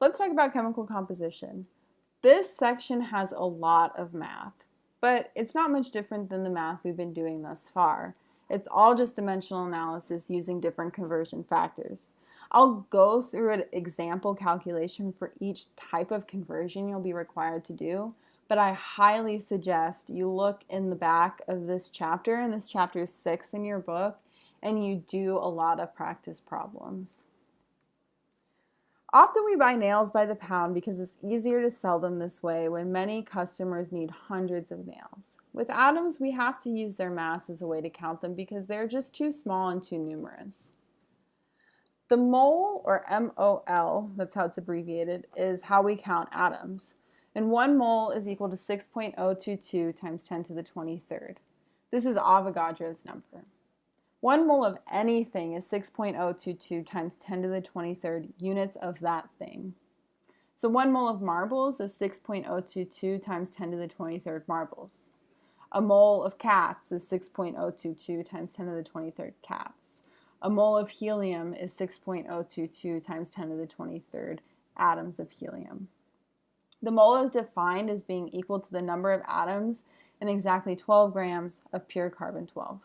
Let's talk about chemical composition. This section has a lot of math, but it's not much different than the math we've been doing thus far. It's all just dimensional analysis using different conversion factors. I'll go through an example calculation for each type of conversion you'll be required to do, but I highly suggest you look in the back of this chapter, and this chapter is 6 in your book, and you do a lot of practice problems. Often we buy nails by the pound because it's easier to sell them this way when many customers need hundreds of nails. With atoms, we have to use their mass as a way to count them because they're just too small and too numerous. The mole, or MOL, that's how it's abbreviated, is how we count atoms. And 1 mole is equal to 6.022 times 10 to the 23rd. This is Avogadro's number. 1 mole of anything is 6.022 times 10 to the 23rd units of that thing. So 1 mole of marbles is 6.022 times 10 to the 23rd marbles. A mole of cats is 6.022 times 10 to the 23rd cats. A mole of helium is 6.022 times 10 to the 23rd atoms of helium. The mole is defined as being equal to the number of atoms in exactly 12 grams of pure carbon-12.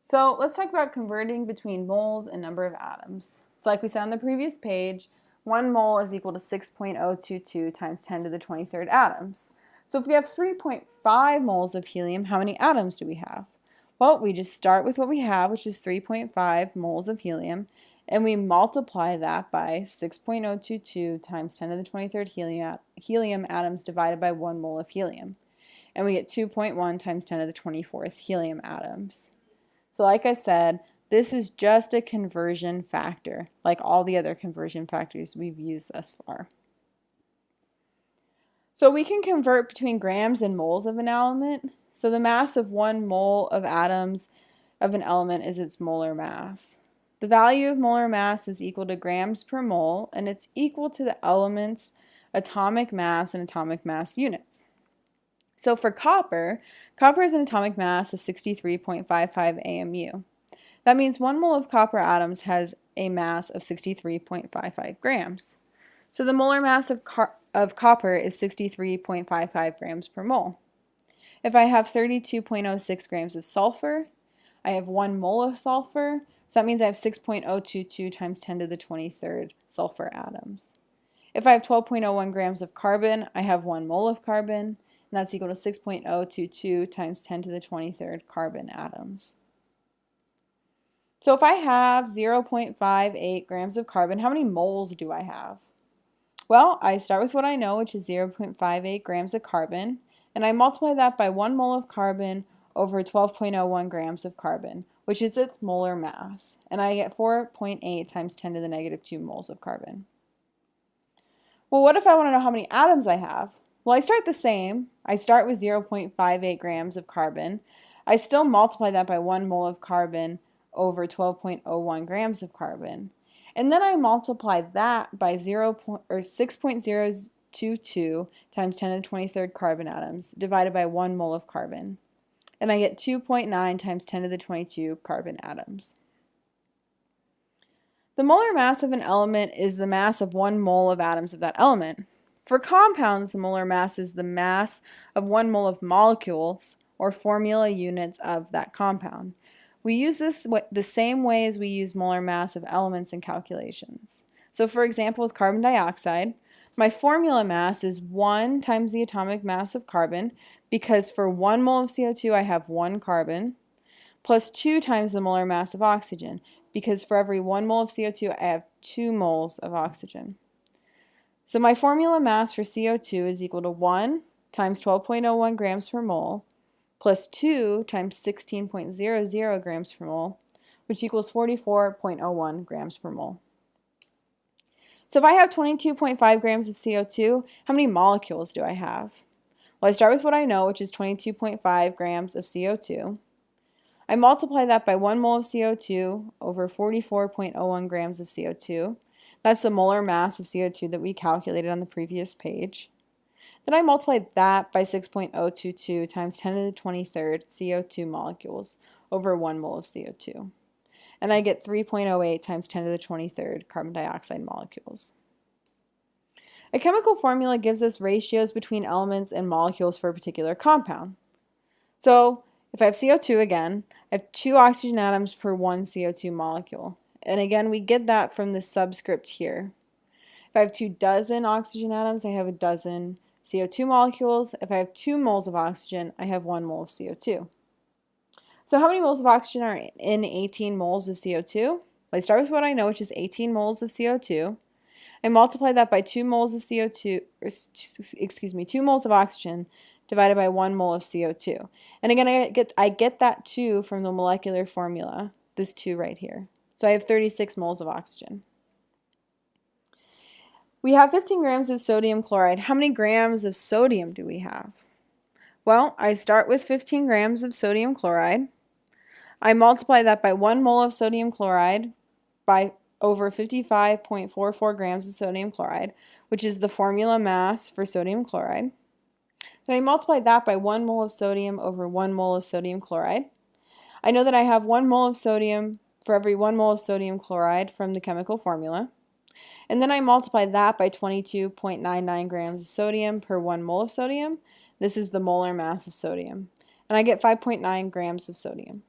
So let's talk about converting between moles and number of atoms. So like we said on the previous page, 1 mole is equal to 6.022 times 10 to the 23rd atoms. So if we have 3.5 moles of helium, how many atoms do we have? Well, we just start with what we have, which is 3.5 moles of helium, and we multiply that by 6.022 times 10 to the 23rd helium atoms divided by 1 mole of helium. And we get 2.1 times 10 to the 24th helium atoms. So like I said, this is just a conversion factor, like all the other conversion factors we've used thus far. So we can convert between grams and moles of an element. So the mass of 1 mole of atoms of an element is its molar mass. The value of molar mass is equal to grams per mole, and it's equal to the element's atomic mass in atomic mass units. So for copper has an atomic mass of 63.55 AMU. That means 1 mole of copper atoms has a mass of 63.55 grams. So the molar mass of copper is 63.55 grams per mole. If I have 32.06 grams of sulfur, I have 1 mole of sulfur, so that means I have 6.022 times 10 to the 23rd sulfur atoms. If I have 12.01 grams of carbon, I have 1 mole of carbon, and that's equal to 6.022 times 10 to the 23rd carbon atoms. So if I have 0.58 grams of carbon, how many moles do I have? Well, I start with what I know, which is 0.58 grams of carbon, and I multiply that by 1 mole of carbon over 12.01 grams of carbon, which is its molar mass, and I get 4.8 times 10 to the negative 2 moles of carbon. Well, what if I want to know how many atoms I have? Well, I start the same. I start with 0.58 grams of carbon. I still multiply that by 1 mole of carbon over 12.01 grams of carbon. And then I multiply that by 6.022 times 10 to the 23rd carbon atoms divided by 1 mole of carbon. And I get 2.9 times 10 to the 22 carbon atoms. The molar mass of an element is the mass of 1 mole of atoms of that element. For compounds, the molar mass is the mass of 1 mole of molecules, or formula units of that compound. We use this the same way as we use molar mass of elements in calculations. So for example, with carbon dioxide, my formula mass is 1 times the atomic mass of carbon, because for 1 mole of CO2 I have 1 carbon, plus 2 times the molar mass of oxygen, because for every 1 mole of CO2 I have 2 moles of oxygen. So my formula mass for CO2 is equal to 1 times 12.01 grams per mole plus 2 times 16.00 grams per mole, which equals 44.01 grams per mole. So if I have 22.5 grams of CO2, how many molecules do I have? Well, I start with what I know, which is 22.5 grams of CO2. I multiply that by 1 mole of CO2 over 44.01 grams of CO2. That's the molar mass of CO2 that we calculated on the previous page. Then I multiply that by 6.022 times 10 to the 23rd CO2 molecules over 1 mole of CO2. And I get 3.08 times 10 to the 23rd carbon dioxide molecules. A chemical formula gives us ratios between elements and molecules for a particular compound. So if I have CO2 again, I have 2 oxygen atoms per 1 CO2 molecule. And again, we get that from the subscript here. If I have 2 dozen oxygen atoms, I have a dozen CO2 molecules. If I have 2 moles of oxygen, I have 1 mole of CO2. So how many moles of oxygen are in 18 moles of CO2? Well, I start with what I know, which is 18 moles of CO2. I multiply that by 2 moles of CO2, or, excuse me, 2 moles of oxygen divided by 1 mole of CO2. And again, I get that 2 from the molecular formula, this 2 right here. So I have 36 moles of oxygen. We have 15 grams of sodium chloride. How many grams of sodium do we have? Well, I start with 15 grams of sodium chloride. I multiply that by 1 mole of sodium chloride by over 55.44 grams of sodium chloride, which is the formula mass for sodium chloride. Then I multiply that by 1 mole of sodium over 1 mole of sodium chloride. I know that I have 1 mole of sodium for every 1 mole of sodium chloride from the chemical formula. And then I multiply that by 22.99 grams of sodium per 1 mole of sodium. This is the molar mass of sodium. And I get 5.9 grams of sodium.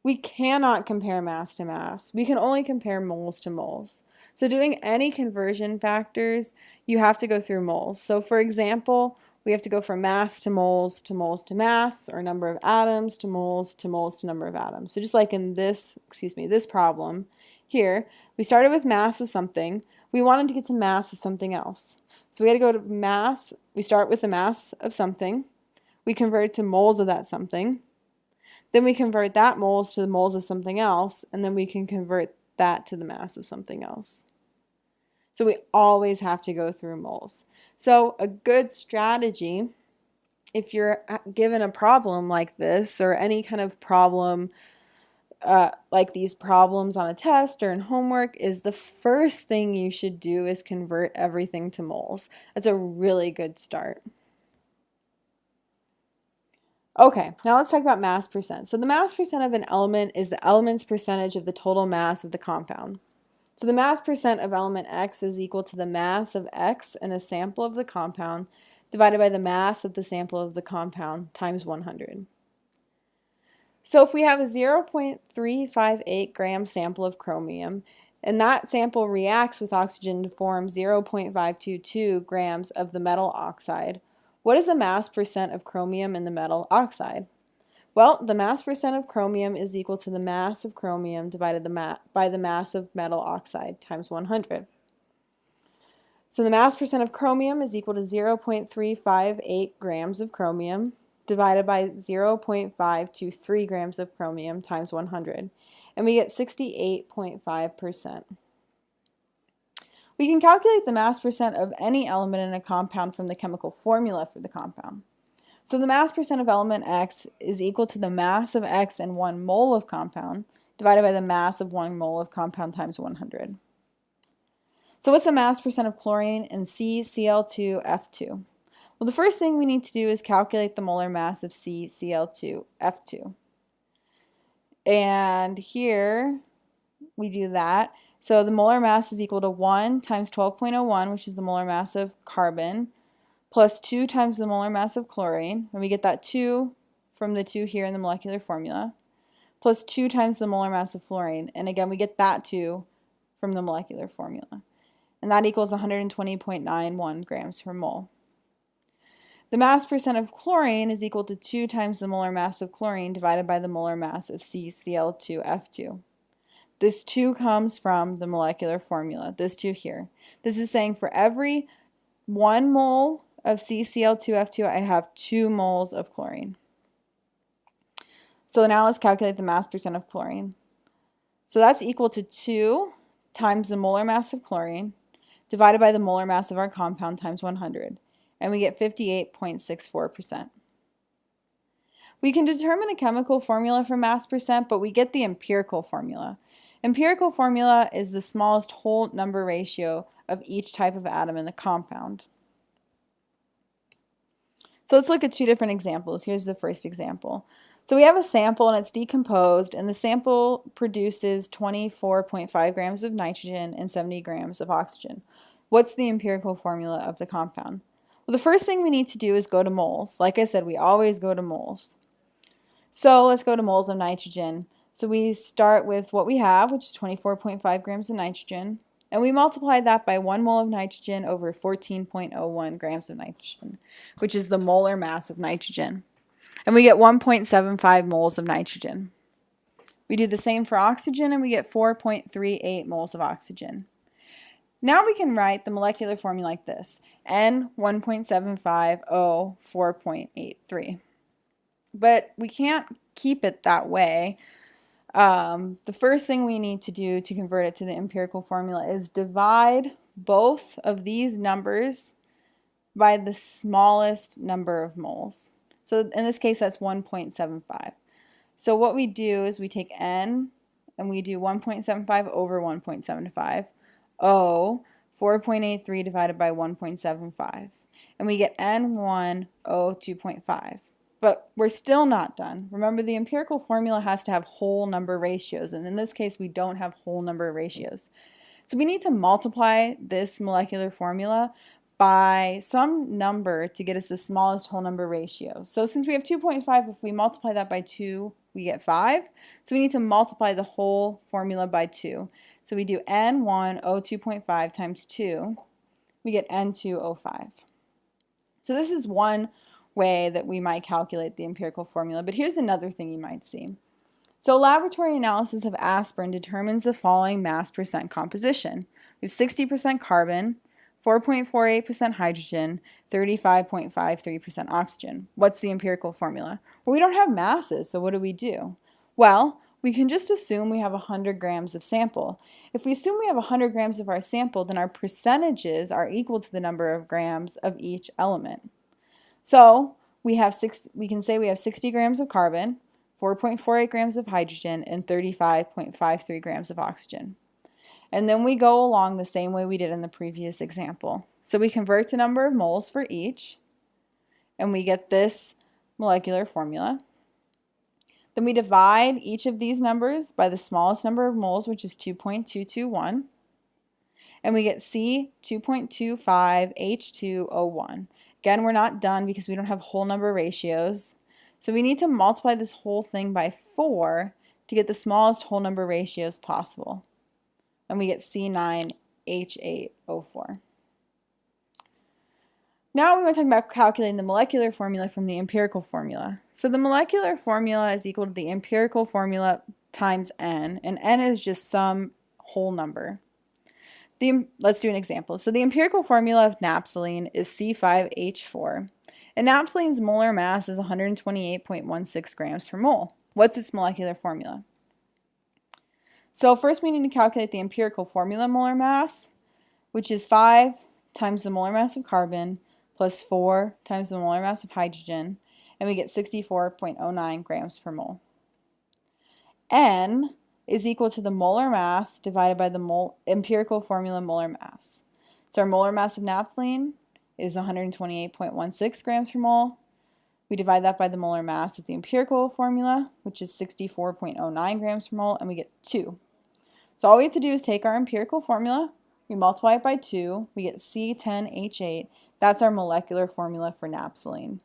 We cannot compare mass to mass. We can only compare moles to moles. So doing any conversion factors, you have to go through moles. So for example, we have to go from mass to moles to mass, or number of atoms to moles to number of atoms. So just like in this problem here, we started with mass of something. We wanted to get to mass of something else. So we had to go to mass. We start with the mass of something. We convert it to moles of that something. Then we convert that moles to the moles of something else, and then we can convert that to the mass of something else. So we always have to go through moles. So a good strategy, if you're given a problem like this, or any kind of problem like these problems on a test or in homework, is the first thing you should do is convert everything to moles. That's a really good start. Okay, now let's talk about mass percent. So the mass percent of an element is the element's percentage of the total mass of the compound. So the mass percent of element X is equal to the mass of X in a sample of the compound divided by the mass of the sample of the compound times 100. So if we have a 0.358 gram sample of chromium, and that sample reacts with oxygen to form 0.522 grams of the metal oxide, what is the mass percent of chromium in the metal oxide? Well, the mass percent of chromium is equal to the mass of chromium divided by the mass of metal oxide times 100. So the mass percent of chromium is equal to 0.358 grams of chromium divided by 0.523 grams of chromium times 100. And we get 68.5%. We can calculate the mass percent of any element in a compound from the chemical formula for the compound. So the mass percent of element X is equal to the mass of X in 1 mole of compound divided by the mass of 1 mole of compound times 100. So what's the mass percent of chlorine in CCl2F2? Well, the first thing we need to do is calculate the molar mass of CCl2F2. And here we do that. So the molar mass is equal to 1 times 12.01, which is the molar mass of carbon, plus 2 times the molar mass of chlorine, and we get that 2 from the 2 here in the molecular formula, plus 2 times the molar mass of fluorine, and again we get that 2 from the molecular formula. And that equals 120.91 grams per mole. The mass percent of chlorine is equal to 2 times the molar mass of chlorine divided by the molar mass of CCl2F2. This 2 comes from the molecular formula, this 2 here. This is saying for every 1 mole of CCl2F2, I have 2 moles of chlorine. So now let's calculate the mass percent of chlorine. So that's equal to 2 times the molar mass of chlorine divided by the molar mass of our compound times 100. And we get 58.64%. We can determine a chemical formula for mass percent, but we get the empirical formula. Empirical formula is the smallest whole number ratio of each type of atom in the compound. So let's look at 2 different examples. Here's the first example. So we have a sample and it's decomposed, and the sample produces 24.5 grams of nitrogen and 70 grams of oxygen. What's the empirical formula of the compound? Well, the first thing we need to do is go to moles. Like I said, we always go to moles. So let's go to moles of nitrogen. So we start with what we have, which is 24.5 grams of nitrogen, and we multiply that by 1 mole of nitrogen over 14.01 grams of nitrogen, which is the molar mass of nitrogen. And we get 1.75 moles of nitrogen. We do the same for oxygen, and we get 4.38 moles of oxygen. Now we can write the molecular formula like this: N 1.75, O 4.83. But we can't keep it that way. The first thing we need to do to convert it to the empirical formula is divide both of these numbers by the smallest number of moles. So in this case, that's 1.75. So what we do is we take N and we do 1.75 over 1.75. O, 4.83 divided by 1.75. And we get N1, O 2.5. But we're still not done. Remember, the empirical formula has to have whole number ratios, and in this case, we don't have whole number ratios. So we need to multiply this molecular formula by some number to get us the smallest whole number ratio. So since we have 2.5, if we multiply that by 2, we get 5. So we need to multiply the whole formula by 2. So we do N1 O2.5 times 2. We get N2 O5. So this is one way that we might calculate the empirical formula, but here's another thing you might see. So laboratory analysis of aspirin determines the following mass percent composition. We have 60% carbon, 4.48% hydrogen, 35.53% oxygen. What's the empirical formula? Well, we don't have masses, so what do? Well, we can just assume we have 100 grams of sample. If we assume we have 100 grams of our sample, then our percentages are equal to the number of grams of each element. So we can say we have 60 grams of carbon, 4.48 grams of hydrogen, and 35.53 grams of oxygen. And then we go along the same way we did in the previous example. So we convert the number of moles for each, and we get this molecular formula. Then we divide each of these numbers by the smallest number of moles, which is 2.221, and we get C 2.25 H2O1. Again, we're not done because we don't have whole number ratios. So we need to multiply this whole thing by 4 to get the smallest whole number ratios possible. And we get C9H8O4. Now we want to talk about calculating the molecular formula from the empirical formula. So the molecular formula is equal to the empirical formula times N, and N is just some whole number. Let's do an example. So the empirical formula of naphthalene is C5H4, and naphthalene's molar mass is 128.16 grams per mole. What's its molecular formula? So first we need to calculate the empirical formula molar mass, which is 5 times the molar mass of carbon plus 4 times the molar mass of hydrogen, and we get 64.09 grams per mole. N is equal to the molar mass divided by the empirical formula molar mass. So our molar mass of naphthalene is 128.16 grams per mole. We divide that by the molar mass of the empirical formula, which is 64.09 grams per mole, and we get 2. So all we have to do is take our empirical formula, we multiply it by 2, we get C10H8. That's our molecular formula for naphthalene.